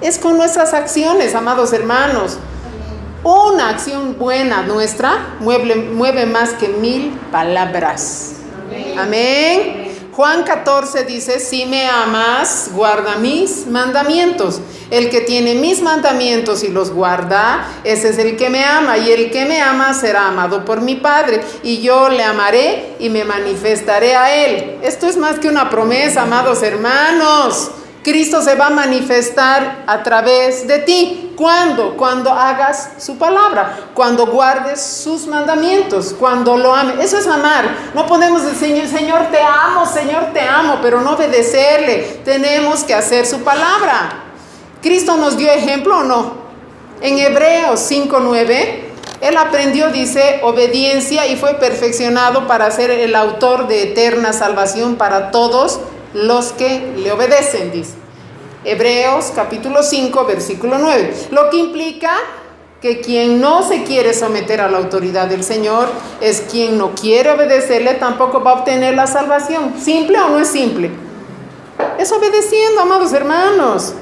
Es con nuestras acciones, amados hermanos. Una acción buena nuestra mueve más que 1000 palabras. Amén. Juan 14 dice: si me amas, guarda mis mandamientos. El que tiene mis mandamientos y los guarda, ese es el que me ama. Y el que me ama será amado por mi Padre. Y yo le amaré y me manifestaré a él. Esto es más que una promesa, amados hermanos. Cristo se va a manifestar a través de ti. ¿Cuándo? Cuando hagas su palabra, cuando guardes sus mandamientos, cuando lo ames. Eso es amar. No podemos decir Señor te amo, pero no obedecerle. Tenemos que hacer su palabra. ¿Cristo nos dio ejemplo o no? En Hebreos 5:9, Él aprendió, dice, obediencia y fue perfeccionado para ser el autor de eterna salvación para todos los que le obedecen, dice. Hebreos capítulo 5, versículo 9. Lo que implica que quien no se quiere someter a la autoridad del Señor es quien no quiere obedecerle, tampoco va a obtener la salvación. ¿Simple o no es simple? Es obedeciendo, amados hermanos.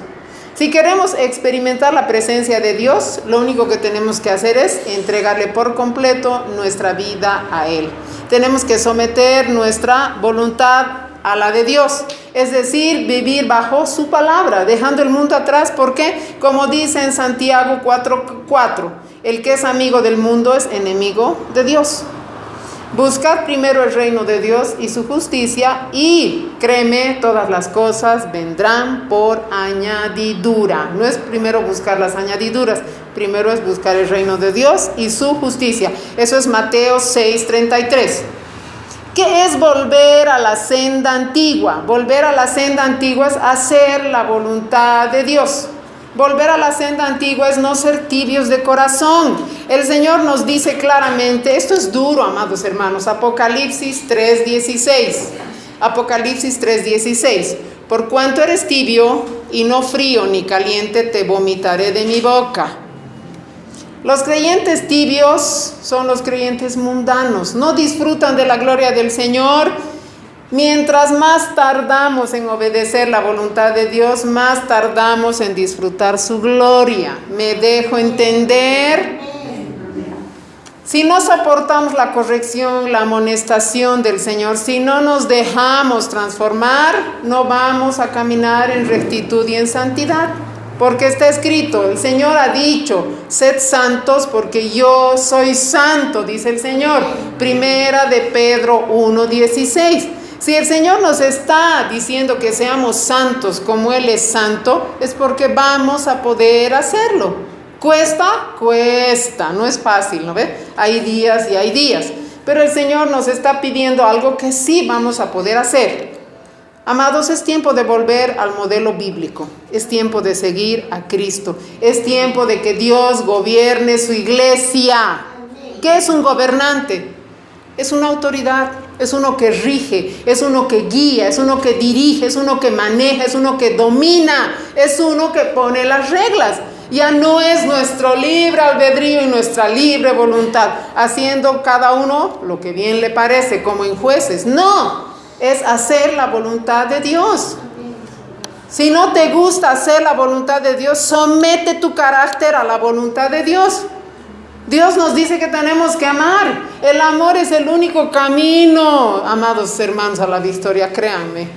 Si queremos experimentar la presencia de Dios, lo único que tenemos que hacer es entregarle por completo nuestra vida a Él. Tenemos que someter nuestra voluntad a la de Dios, es decir, vivir bajo su palabra, dejando el mundo atrás. ¿Por qué? Como dice en Santiago 4:4, el que es amigo del mundo es enemigo de Dios. Buscad primero el reino de Dios y su justicia, y créeme, todas las cosas vendrán por añadidura. No es primero buscar las añadiduras, primero es buscar el reino de Dios y su justicia. Eso es Mateo 6:33. ¿Qué es volver a la senda antigua? Volver a la senda antigua es hacer la voluntad de Dios. Volver a la senda antigua es no ser tibios de corazón. El Señor nos dice claramente, esto es duro, amados hermanos, Apocalipsis 3:16. Apocalipsis 3:16. Por cuanto eres tibio y no frío ni caliente, te vomitaré de mi boca. Los creyentes tibios son los creyentes mundanos, no disfrutan de la gloria del Señor. Mientras más tardamos en obedecer la voluntad de Dios, más tardamos en disfrutar su gloria. ¿Me dejo entender? Si no soportamos la corrección, la amonestación del Señor, si no nos dejamos transformar, no vamos a caminar en rectitud y en santidad. Porque está escrito, el Señor ha dicho, sed santos porque yo soy santo, dice el Señor. Primera de Pedro 1:16. Si el Señor nos está diciendo que seamos santos como Él es santo, es porque vamos a poder hacerlo. ¿Cuesta? Cuesta, no es fácil, ¿no ve? Hay días y hay días. Pero el Señor nos está pidiendo algo que sí vamos a poder hacer. Amados, es tiempo de volver al modelo bíblico, es tiempo de seguir a Cristo, es tiempo de que Dios gobierne su iglesia. ¿Qué es un gobernante? Es una autoridad, es uno que rige, es uno que guía, es uno que dirige, es uno que maneja, es uno que domina, es uno que pone las reglas. Ya no es nuestro libre albedrío y nuestra libre voluntad, haciendo cada uno lo que bien le parece, como en Jueces. No, es hacer la voluntad de Dios. Si no te gusta hacer la voluntad de Dios, somete tu carácter a la voluntad de Dios. Dios nos dice que tenemos que amar. El amor es el único camino, amados hermanos, a la victoria, créanme.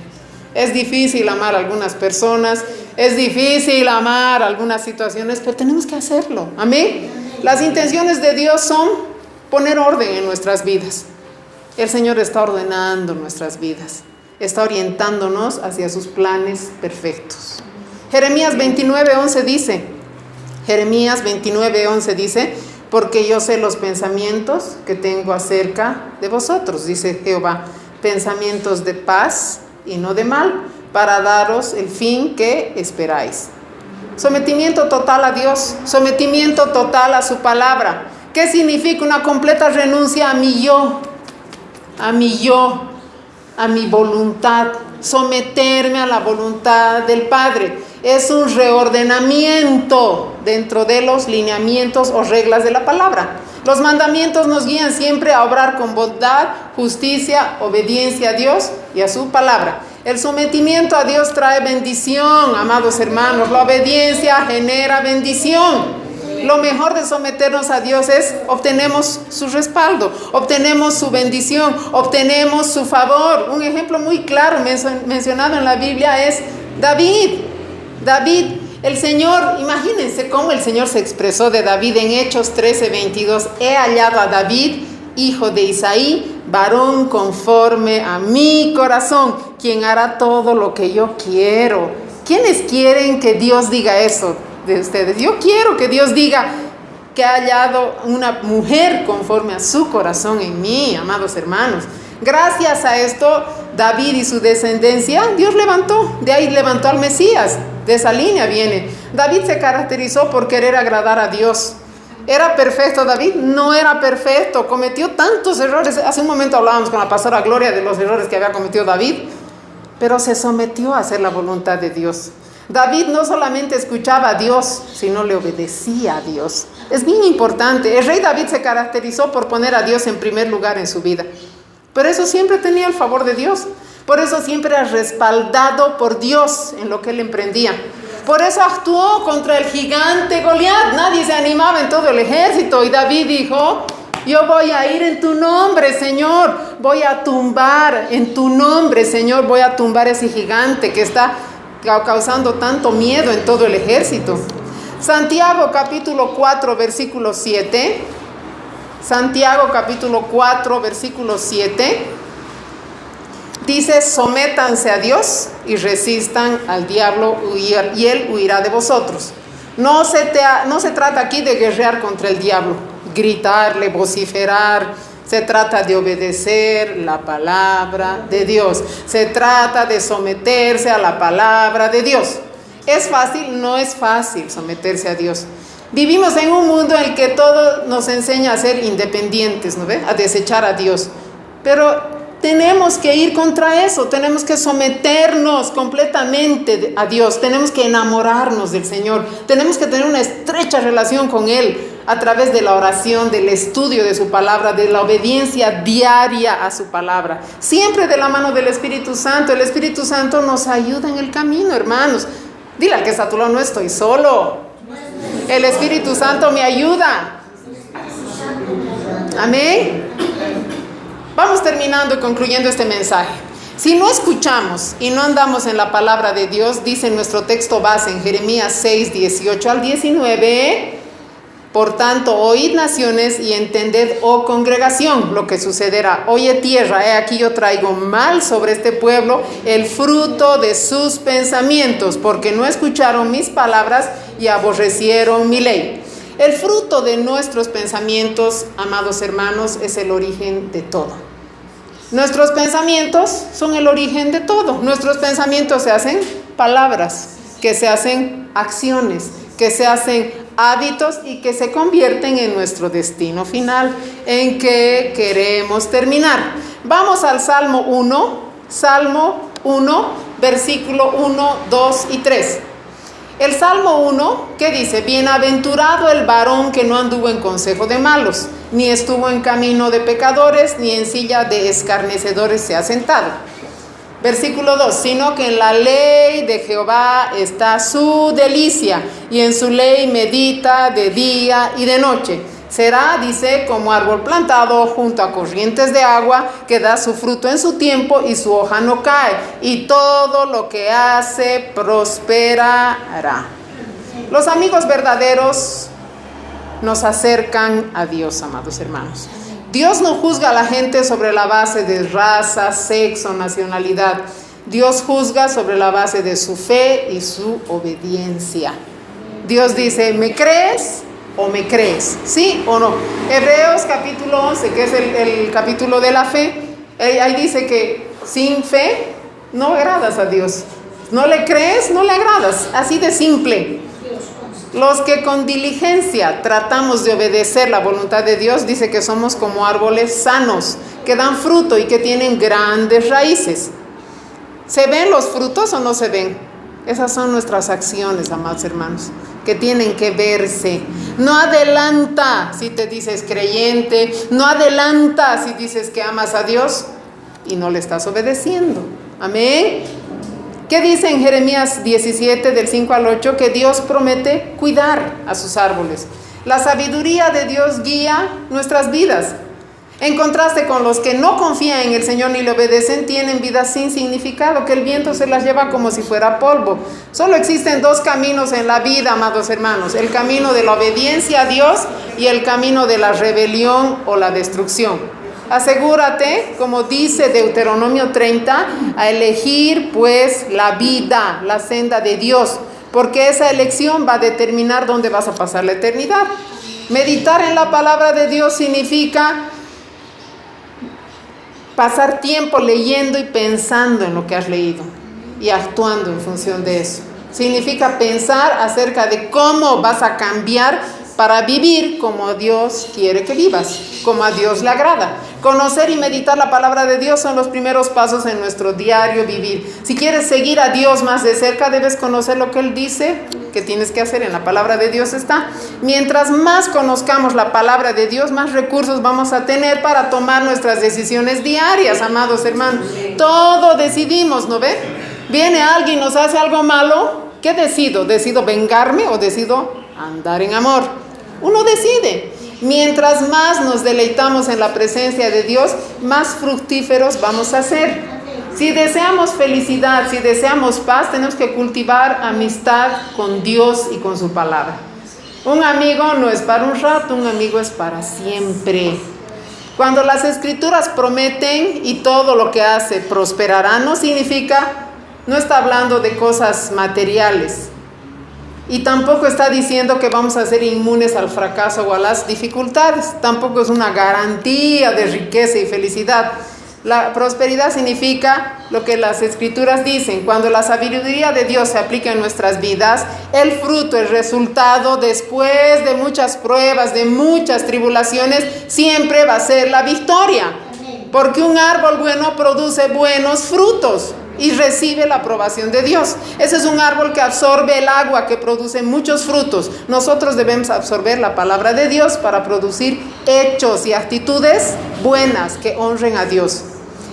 Es difícil amar a algunas personas, es difícil amar algunas situaciones, pero tenemos que hacerlo. Amén. Las intenciones de Dios son poner orden en nuestras vidas. El Señor está ordenando nuestras vidas, está orientándonos hacia sus planes perfectos. Jeremías 29:11 dice, Jeremías 29:11 dice, porque yo sé los pensamientos que tengo acerca de vosotros, dice Jehová, pensamientos de paz y no de mal, para daros el fin que esperáis. Sometimiento total a Dios, sometimiento total a su palabra. ¿Qué significa? Una completa renuncia a mi yo, a mi voluntad, someterme a la voluntad del Padre. Es un reordenamiento dentro de los lineamientos o reglas de la palabra. Los mandamientos nos guían siempre a obrar con bondad, justicia, obediencia a Dios y a su palabra. El sometimiento a Dios trae bendición, amados hermanos. La obediencia genera bendición. Lo mejor de someternos a Dios es obtenemos su respaldo, obtenemos su bendición, obtenemos su favor. Un ejemplo muy claro mencionado en la Biblia es David. El Señor, imagínense cómo el Señor se expresó de David en Hechos 13:22. He hallado a David, hijo de Isaí, varón conforme a mi corazón, quien hará todo lo que yo quiero. ¿Quiénes quieren que Dios diga eso de ustedes? Yo quiero que Dios diga que ha hallado una mujer conforme a su corazón en mí, amados hermanos. Gracias a esto, David y su descendencia, Dios levantó, de ahí levantó al Mesías, de esa línea viene. David se caracterizó por querer agradar a Dios. ¿Era perfecto David? No era perfecto, cometió tantos errores. Hace un momento hablábamos con la pastora Gloria de los errores que había cometido David, pero se sometió a hacer la voluntad de Dios. David no solamente escuchaba a Dios, sino le obedecía a Dios. Es bien importante. El rey David se caracterizó por poner a Dios en primer lugar en su vida. Pero eso siempre tenía el favor de Dios. Por eso siempre era respaldado por Dios en lo que él emprendía. Por eso actuó contra el gigante Goliat. Nadie se animaba en todo el ejército. Y David dijo, yo voy a ir en tu nombre, Señor. Voy a tumbar en tu nombre, Señor. Voy a tumbar ese gigante que está causando tanto miedo en todo el ejército. Santiago capítulo 4 versículo 7. Santiago capítulo 4 versículo 7. Dice, sométanse a Dios y resistan al diablo y él huirá de vosotros. No se trata aquí de guerrear contra el diablo, gritarle, vociferar, Se trata de obedecer la palabra de Dios. Se trata de someterse a la palabra de Dios. ¿Es fácil? No es fácil someterse a Dios. Vivimos en un mundo en el que todo nos enseña a ser independientes, ¿no ve? A desechar a Dios. Pero tenemos que ir contra eso, tenemos que someternos completamente a Dios, tenemos que enamorarnos del Señor, tenemos que tener una estrecha relación con Él a través de la oración, del estudio de su palabra, de la obediencia diaria a su palabra, siempre de la mano del Espíritu Santo. El Espíritu Santo nos ayuda en el camino, hermanos. Dile al que está a tu lado, no estoy solo. El Espíritu Santo me ayuda. Amén. Vamos terminando y concluyendo este mensaje. Si no escuchamos y no andamos en la palabra de Dios, dice nuestro texto base en Jeremías 6, 18 al 19, por tanto, oíd naciones y entended, oh congregación, lo que sucederá. Oye tierra, he aquí yo traigo mal sobre este pueblo el fruto de sus pensamientos, porque no escucharon mis palabras y aborrecieron mi ley. El fruto de nuestros pensamientos, amados hermanos, es el origen de todo. Nuestros pensamientos son el origen de todo. Nuestros pensamientos se hacen palabras, que se hacen acciones, que se hacen hábitos y que se convierten en nuestro destino final, en que queremos terminar. Vamos al Salmo 1, versículo 1, 2 y 3. El Salmo 1, ¿qué dice? Bienaventurado el varón que no anduvo en consejo de malos, ni estuvo en camino de pecadores, ni en silla de escarnecedores se ha sentado. Versículo 2, sino que en la ley de Jehová está su delicia, y en su ley medita de día y de noche. Será, dice, como árbol plantado junto a corrientes de agua, que da su fruto en su tiempo y su hoja no cae, y todo lo que hace prosperará. Los amigos verdaderos nos acercan a Dios, amados hermanos. Dios no juzga a la gente sobre la base de raza, sexo, nacionalidad. Dios juzga sobre la base de su fe y su obediencia. Dios dice, ¿me crees o me crees? ¿Sí o no? Hebreos capítulo 11, que es el capítulo de la fe, ahí dice que sin fe no agradas a Dios. No le crees, no le agradas. Así de simple. Los que con diligencia tratamos de obedecer la voluntad de Dios, dice que somos como árboles sanos, que dan fruto y que tienen grandes raíces. ¿Se ven los frutos o no se ven? Esas son nuestras acciones, amados hermanos, que tienen que verse. No adelanta si te dices creyente, no adelanta si dices que amas a Dios y no le estás obedeciendo. Amén. ¿Qué dice en Jeremías 17, del 5 al 8? Que Dios promete cuidar a sus árboles. La sabiduría de Dios guía nuestras vidas. En contraste con los que no confían en el Señor ni le obedecen, tienen vidas sin significado, que el viento se las lleva como si fuera polvo. Solo existen dos caminos en la vida, amados hermanos: el camino de la obediencia a Dios y el camino de la rebelión o la destrucción. Asegúrate, como dice Deuteronomio 30, a elegir pues la vida, la senda de Dios, porque esa elección va a determinar dónde vas a pasar la eternidad. Meditar en la palabra de Dios significa pasar tiempo leyendo y pensando en lo que has leído y actuando en función de eso. Significa pensar acerca de cómo vas a cambiar para vivir como Dios quiere que vivas, como a Dios le agrada. Conocer y meditar la palabra de Dios son los primeros pasos en nuestro diario vivir. Si quieres seguir a Dios más de cerca, debes conocer lo que Él dice que tienes que hacer. En la palabra de Dios está. Mientras más conozcamos la palabra de Dios, más recursos vamos a tener para tomar nuestras decisiones diarias, amados hermanos. Todo decidimos, ¿no ve? Viene alguien, nos hace algo malo, ¿qué decido? ¿Decido vengarme o decido andar en amor? Uno decide. Mientras más nos deleitamos en la presencia de Dios, más fructíferos vamos a ser. Si deseamos felicidad, si deseamos paz, tenemos que cultivar amistad con Dios y con su palabra. Un amigo no es para un rato, un amigo es para siempre. Cuando las escrituras prometen y todo lo que hace prosperará, no significa, no está hablando de cosas materiales. Y tampoco está diciendo que vamos a ser inmunes al fracaso o a las dificultades. Tampoco es una garantía de riqueza y felicidad. La prosperidad significa lo que las escrituras dicen: cuando la sabiduría de Dios se aplica en nuestras vidas, el fruto, el resultado, después de muchas pruebas, de muchas tribulaciones, siempre va a ser la victoria. Porque un árbol bueno produce buenos frutos y recibe la aprobación de Dios. Ese es un árbol que absorbe el agua, que produce muchos frutos. Nosotros debemos absorber la palabra de Dios para producir hechos y actitudes buenas que honren a Dios.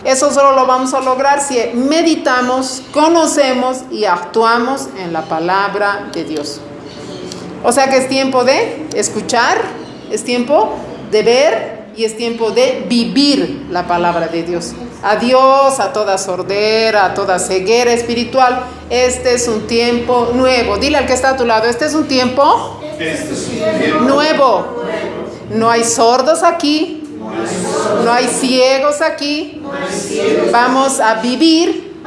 Eso solo lo vamos a lograr si meditamos, conocemos y actuamos en la palabra de Dios. O sea que es tiempo de escuchar, es tiempo de ver y es tiempo de vivir la palabra de Dios. Adiós a toda sordera, a toda ceguera espiritual. Este es un tiempo nuevo. Dile al que está a tu lado: este es un tiempo nuevo. No hay sordos aquí, no hay ciegos aquí. Vamos a vivir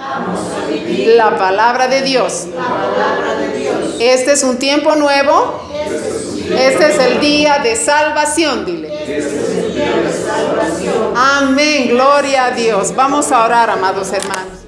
la palabra de Dios. Este es un tiempo nuevo. Este es el día de salvación, dile. Amén, gloria a Dios. Vamos a orar, amados hermanos.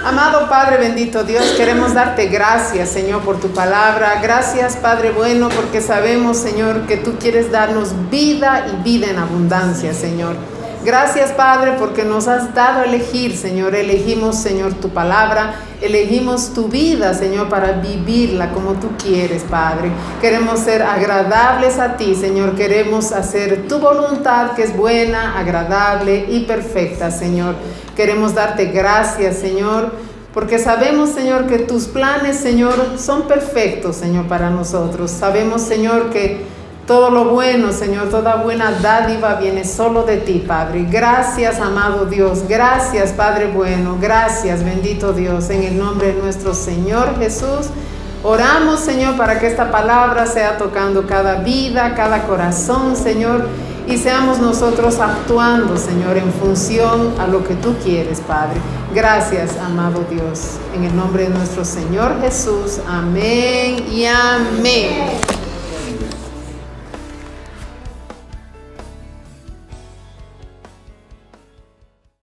Amado Padre bendito Dios, queremos darte gracias, Señor, por tu palabra. Gracias, Padre bueno, porque sabemos, Señor, que tú quieres darnos vida y vida en abundancia, Señor. Gracias, Padre, porque nos has dado a elegir, Señor. Elegimos, Señor, tu palabra. Elegimos tu vida, Señor, para vivirla como tú quieres, Padre. Queremos ser agradables a ti, Señor. Queremos hacer tu voluntad, que es buena, agradable y perfecta, Señor. Queremos darte gracias, Señor, porque sabemos, Señor, que tus planes, Señor, son perfectos, Señor, para nosotros. Sabemos, Señor, que todo lo bueno, Señor, toda buena dádiva viene solo de ti, Padre. Gracias, amado Dios. Gracias, Padre bueno. Gracias, bendito Dios. En el nombre de nuestro Señor Jesús, oramos, Señor, para que esta palabra sea tocando cada vida, cada corazón, Señor, y seamos nosotros actuando, Señor, en función a lo que tú quieres, Padre. Gracias, amado Dios. En el nombre de nuestro Señor Jesús. Amén y amén.